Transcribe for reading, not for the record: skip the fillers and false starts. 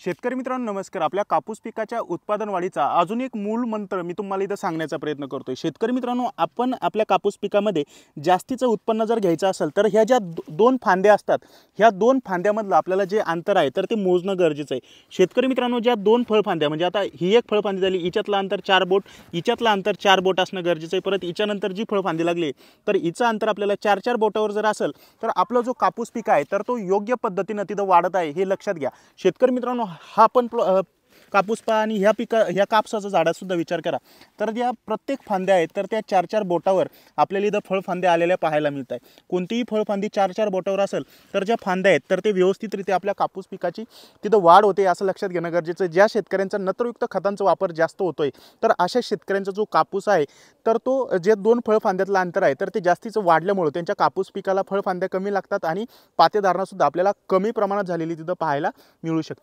शेतकरी मित्रांनो नमस्कार। आपल्या कापूस पिकाच्या उत्पादन वाढीचा अजून एक मूळ मंत्र मी तुम्हाला इथं सांगण्याचा प्रयत्न करतोय। शेतकरी मित्रांनो, आपण आपल्या कापूस पिकामध्ये जास्तीचं उत्पन्न जर घ्यायचं असेल तर ह्या ज्या दोन फांद्या असतात, ह्या दोन फांद्यामधलं आपल्याला जे अंतर आहे तर ते मोजणं गरजेचं आहे। शेतकरी मित्रांनो, ज्या दोन फळफांद्या म्हणजे आता ही एक फळफांदी झाली, हिच्यातलं अंतर 4 बोट, हिच्यातलं अंतर 4 बोट असणं गरजेचं आहे। परत हिच्यानंतर जी फळफांदी लागली तर हिचं अंतर आपल्याला 4-4 बोटावर जर असेल तर आपला जो कापूस पीक आहे तर तो योग्य पद्धतीने तिथं वाढत आहे हे लक्षात घ्या। शेतकरी मित्रांनो, हा पण कापूस पहा आणि ह्या कापसाचा झाडासुद्धा विचार करा तर ज्या प्रत्येक फांद्या आहेत तर त्या 4-4 बोटावर आपल्याला इथं फळफांद्या आलेल्या पाहायला मिळत आहे। कोणतीही फळफांदी 4-4 बोटावर असेल तर ज्या फांद्या आहेत तर ते व्यवस्थितरित्या आपल्या कापूस पिकाची तिथं वाढ होते असं लक्षात घेणं गरजेचं आहे। ज्या शेतकऱ्यांचा नत्रयुक्त खतांचा वापर जास्त होतोय तर अशा शेतकऱ्यांचा जो कापूस आहे तर तो जे दोन फळफांद्यातलं अंतर आहे तर ते जास्तीचं वाढल्यामुळे त्यांच्या कापूस पिकाला फळफांद्या कमी लागतात आणि पातेधारणा सुद्धा आपल्याला कमी प्रमाणात झालेली तिथं पाहायला मिळू शकते।